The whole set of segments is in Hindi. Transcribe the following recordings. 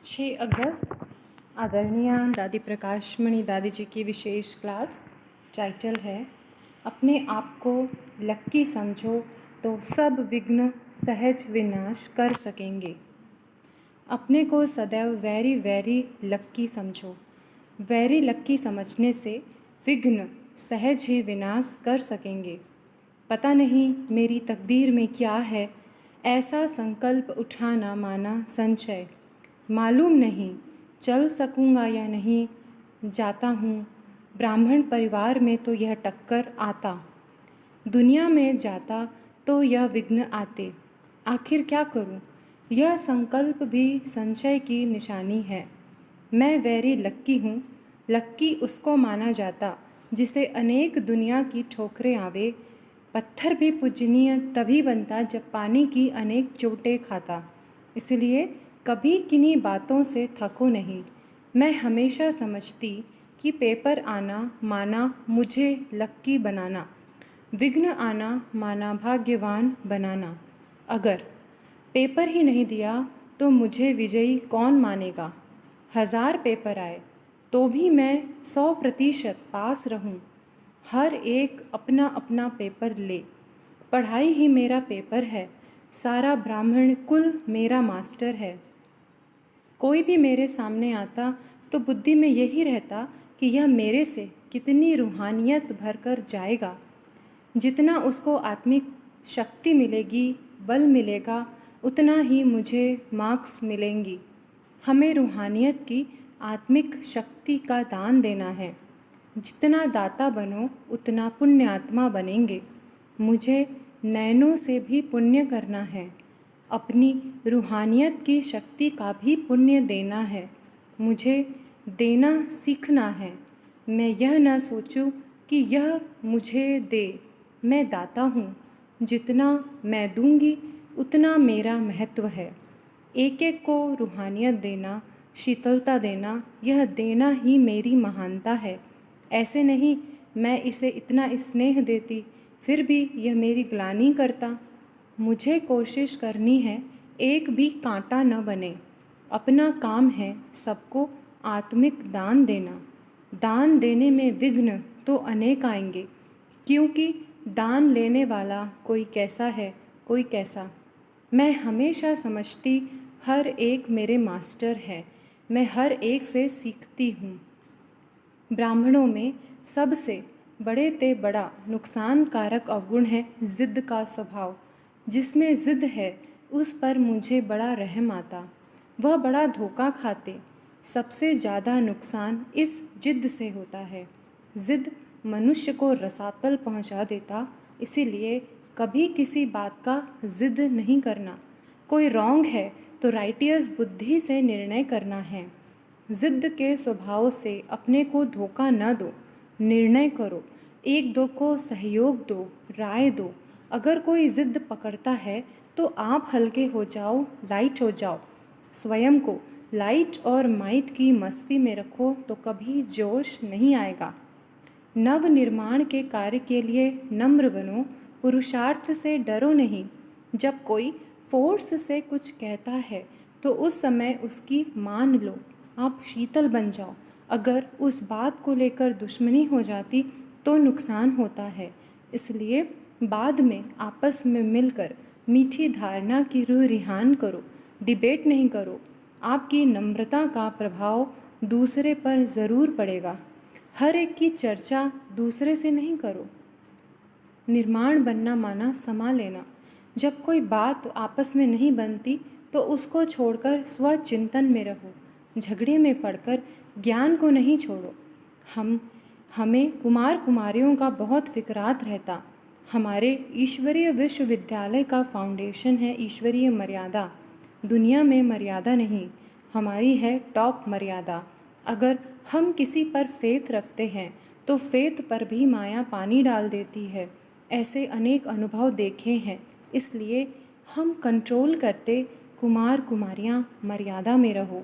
6 अगस्त आदरणीय दादी प्रकाशमणि दादी जी की विशेष क्लास। टाइटल है अपने आप को लक्की समझो तो सब विघ्न सहज विनाश कर सकेंगे। अपने को सदैव वेरी वेरी लक्की समझो। वेरी लक्की समझने से विघ्न सहज ही विनाश कर सकेंगे। पता नहीं मेरी तकदीर में क्या है, ऐसा संकल्प उठाना माना संचय। मालूम नहीं चल सकूँगा या नहीं, जाता हूँ ब्राह्मण परिवार में तो यह टक्कर आता। दुनिया में जाता तो यह विघ्न आते। आखिर क्या करूँ, यह संकल्प भी संचय की निशानी है। मैं वेरी लक्की हूँ। लक्की उसको माना जाता जिसे अनेक दुनिया की ठोकरें आवे। पत्थर भी पूजनीय तभी बनता जब पानी की अनेक चोटें खाता। इसलिए कभी किन्हीं बातों से थको नहीं। मैं हमेशा समझती कि पेपर आना माना मुझे लक्की बनाना, विघ्न आना माना भाग्यवान बनाना। अगर पेपर ही नहीं दिया तो मुझे विजयी कौन मानेगा। 1000 पेपर आए तो भी मैं 100% पास रहूं। हर एक अपना अपना पेपर ले। पढ़ाई ही मेरा पेपर है। सारा ब्राह्मण कुल मेरा मास्टर है। कोई भी मेरे सामने आता तो बुद्धि में यही रहता कि यह मेरे से कितनी रूहानियत भरकर जाएगा। जितना उसको आत्मिक शक्ति मिलेगी, बल मिलेगा, उतना ही मुझे मार्क्स मिलेंगी। हमें रूहानियत की आत्मिक शक्ति का दान देना है। जितना दाता बनो उतना पुण्यात्मा बनेंगे। मुझे नैनों से भी पुण्य करना है। अपनी रूहानियत की शक्ति का भी पुण्य देना है। मुझे देना सीखना है। मैं यह ना सोचूं कि यह मुझे दे। मैं दाता हूँ। जितना मैं दूंगी उतना मेरा महत्व है। एक एक को रूहानियत देना, शीतलता देना, यह देना ही मेरी महानता है। ऐसे नहीं मैं इसे इतना स्नेह देती फिर भी यह मेरी ग्लानि करता। मुझे कोशिश करनी है एक भी कांटा न बने। अपना काम है सबको आत्मिक दान देना। दान देने में विघ्न तो अनेक आएंगे, क्योंकि दान लेने वाला कोई कैसा है, कोई कैसा। मैं हमेशा समझती हर एक मेरे मास्टर है। मैं हर एक से सीखती हूँ। ब्राह्मणों में सबसे बड़े ते बड़ा नुकसान कारक अवगुण है जिद का स्वभाव। जिसमें जिद है उस पर मुझे बड़ा रहम आता। वह बड़ा धोखा खाते। सबसे ज़्यादा नुकसान इस जिद से होता है। जिद मनुष्य को रसातल पहुंचा देता। इसीलिए कभी किसी बात का जिद नहीं करना। कोई रॉन्ग है तो राइटियस बुद्धि से निर्णय करना है। जिद के स्वभाव से अपने को धोखा न दो। निर्णय करो, एक दो को सहयोग दो, राय दो। अगर कोई जिद पकड़ता है तो आप हल्के हो जाओ, लाइट हो जाओ। स्वयं को लाइट और माइट की मस्ती में रखो तो कभी जोश नहीं आएगा। नव निर्माण के कार्य के लिए नम्र बनो। पुरुषार्थ से डरो नहीं। जब कोई फोर्स से कुछ कहता है तो उस समय उसकी मान लो। आप शीतल बन जाओ। अगर उस बात को लेकर दुश्मनी हो जाती तो नुकसान होता है। इसलिए बाद में आपस में मिलकर मीठी धारणा की रूह रिहान करो। डिबेट नहीं करो। आपकी नम्रता का प्रभाव दूसरे पर ज़रूर पड़ेगा। हर एक की चर्चा दूसरे से नहीं करो। निर्माण बनना माना समा लेना। जब कोई बात आपस में नहीं बनती तो उसको छोड़कर स्वचिंतन में रहो। झगड़े में पड़कर ज्ञान को नहीं छोड़ो। हमें कुमार कुमारियों का बहुत फिक्रात रहता। हमारे ईश्वरीय विश्वविद्यालय का फाउंडेशन है ईश्वरीय मर्यादा। दुनिया में मर्यादा नहीं, हमारी है टॉप मर्यादा। अगर हम किसी पर फेथ रखते हैं तो फेथ पर भी माया पानी डाल देती है। ऐसे अनेक अनुभव देखे हैं। इसलिए हम कंट्रोल करते कुमार कुमारियाँ मर्यादा में रहो।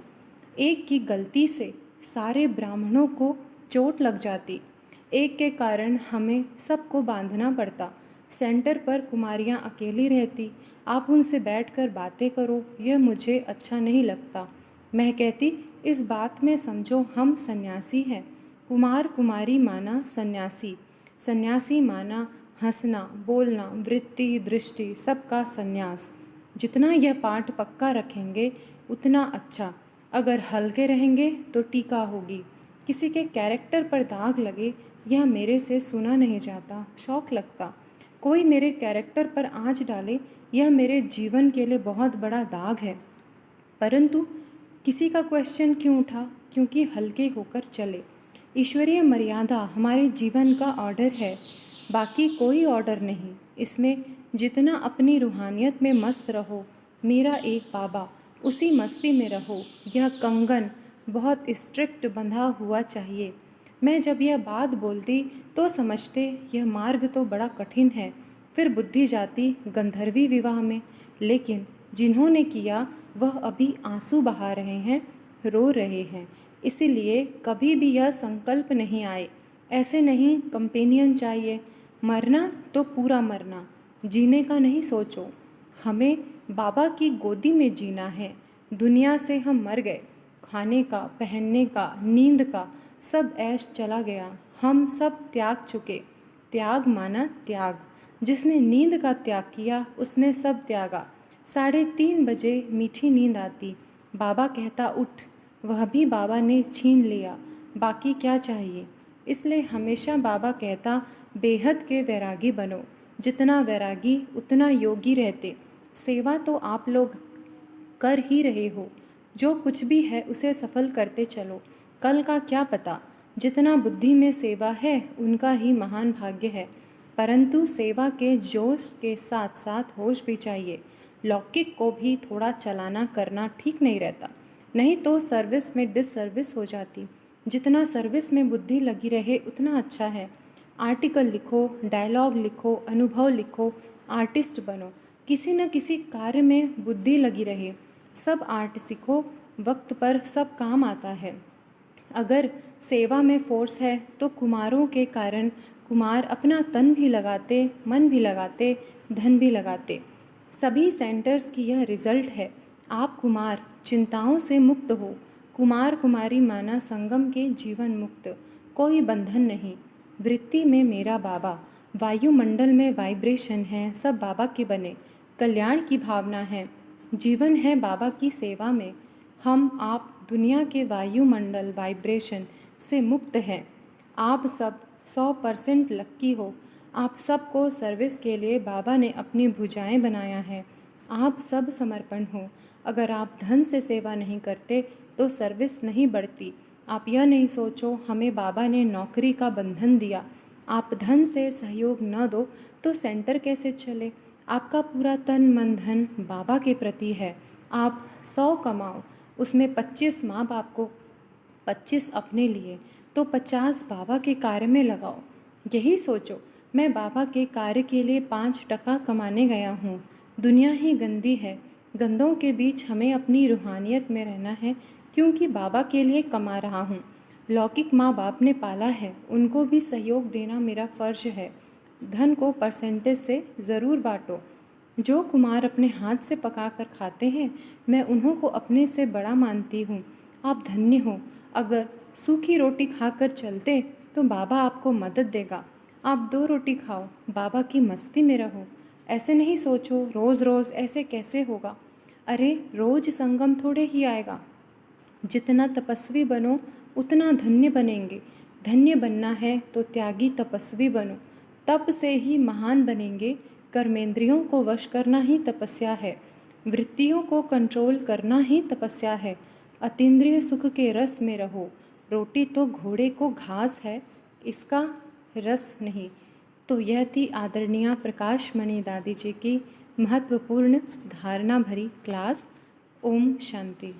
एक की गलती से सारे ब्राह्मणों को चोट लग जाती। एक के कारण हमें सबको बांधना पड़ता। सेंटर पर कुमारियाँ अकेली रहती। आप उनसे बैठकर बातें करो, यह मुझे अच्छा नहीं लगता। मैं कहती, इस बात में समझो हम सन्यासी हैं। कुमार कुमारी माना सन्यासी, सन्यासी माना हंसना बोलना वृत्ति दृष्टि सबका सन्यास। जितना यह पाठ पक्का रखेंगे उतना अच्छा। अगर हल्के रहेंगे तो टीका होगी। किसी के कैरेक्टर पर दाग लगे, यह मेरे से सुना नहीं जाता, शौक लगता। कोई मेरे कैरेक्टर पर आँच डाले, यह मेरे जीवन के लिए बहुत बड़ा दाग है। परंतु किसी का क्वेश्चन क्यों उठा? क्योंकि हल्के होकर चले। ईश्वरीय मर्यादा हमारे जीवन का ऑर्डर है, बाकी कोई ऑर्डर नहीं। इसमें जितना अपनी रूहानियत में मस्त रहो, मेरा एक बाबा, उसी मस्ती में रहो। यह कंगन बहुत स्ट्रिक्ट बंधा हुआ चाहिए। मैं जब यह बात बोलती तो समझते यह मार्ग तो बड़ा कठिन है। फिर बुद्धि जाती गंधर्वी विवाह में। लेकिन जिन्होंने किया वह अभी आंसू बहा रहे हैं, रो रहे हैं। इसीलिए कभी भी यह संकल्प नहीं आए, ऐसे नहीं कंपेनियन चाहिए। मरना तो पूरा मरना, जीने का नहीं सोचो। हमें बाबा की गोदी में जीना है। दुनिया से हम मर गए। खाने का, पहनने का, नींद का सब ऐश चला गया। हम सब त्याग चुके। त्याग माना त्याग। जिसने नींद का त्याग किया उसने सब त्यागा। 3:30 बजे मीठी नींद आती, बाबा कहता उठ। वह भी बाबा ने छीन लिया, बाकी क्या चाहिए। इसलिए हमेशा बाबा कहता बेहद के वैरागी बनो। जितना वैरागी उतना योगी रहते। सेवा तो आप लोग कर ही रहे हो। जो कुछ भी है उसे सफल करते चलो। कल का क्या पता। जितना बुद्धि में सेवा है उनका ही महान भाग्य है। परंतु सेवा के जोश के साथ साथ होश भी चाहिए। लौकिक को भी थोड़ा चलाना करना ठीक नहीं रहता, नहीं तो सर्विस में डिससर्विस हो जाती। जितना सर्विस में बुद्धि लगी रहे उतना अच्छा है। आर्टिकल लिखो, डायलॉग लिखो, अनुभव लिखो, आर्टिस्ट बनो। किसी न किसी कार्य में बुद्धि लगी रहे। सब आर्ट सीखो, वक्त पर सब काम आता है। अगर सेवा में फोर्स है तो कुमारों के कारण कुमार अपना तन भी लगाते, मन भी लगाते, धन भी लगाते। सभी सेंटर्स की यह रिजल्ट है। आप कुमार चिंताओं से मुक्त हो। कुमार कुमारी माना संगम के जीवन मुक्त। कोई बंधन नहीं। वृत्ति में मेरा बाबा, वायुमंडल में वाइब्रेशन है, सब बाबा के बने। कल्याण की भावना है, जीवन है बाबा की सेवा में। हम आप दुनिया के वायुमंडल वाइब्रेशन से मुक्त हैं। आप सब 100% लक्की हो। आप सबको सर्विस के लिए बाबा ने अपनी भुजाएं बनाया है। आप सब समर्पण हो। अगर आप धन से सेवा नहीं करते तो सर्विस नहीं बढ़ती। आप यह नहीं सोचो हमें बाबा ने नौकरी का बंधन दिया। आप धन से सहयोग न दो तो सेंटर कैसे चले। आपका पूरा तन मन धन बाबा के प्रति है। आप 100 कमाओ, उसमें 25 माँ बाप को, 25 अपने लिए, तो 50 बाबा के कार्य में लगाओ। यही सोचो मैं बाबा के कार्य के लिए 5 टका कमाने गया हूँ। दुनिया ही गंदी है। गंदों के बीच हमें अपनी रूहानियत में रहना है, क्योंकि बाबा के लिए कमा रहा हूँ। लौकिक माँ बाप ने पाला है, उनको भी सहयोग देना मेरा फ़र्ज है। धन को परसेंटेज से ज़रूर बांटो। जो कुमार अपने हाथ से पका कर खाते हैं, मैं उन्हों को अपने से बड़ा मानती हूँ। आप धन्य हो। अगर सूखी रोटी खाकर चलते तो बाबा आपको मदद देगा। आप 2 रोटी खाओ, बाबा की मस्ती में रहो। ऐसे नहीं सोचो रोज़ रोज़ ऐसे कैसे होगा। अरे रोज़ संगम थोड़े ही आएगा। जितना तपस्वी बनो उतना धन्य बनेंगे। धन्य बनना है तो त्यागी तपस्वी बनो, तप से ही महान बनेंगे। कर्मेंद्रियों को वश करना ही तपस्या है। वृत्तियों को कंट्रोल करना ही तपस्या है। अतीन्द्रिय सुख के रस में रहो। रोटी तो घोड़े को घास है, इसका रस नहीं। तो यह थी आदरणीय प्रकाश मणि दादी जी की महत्वपूर्ण धारणा भरी क्लास। ओम शांति।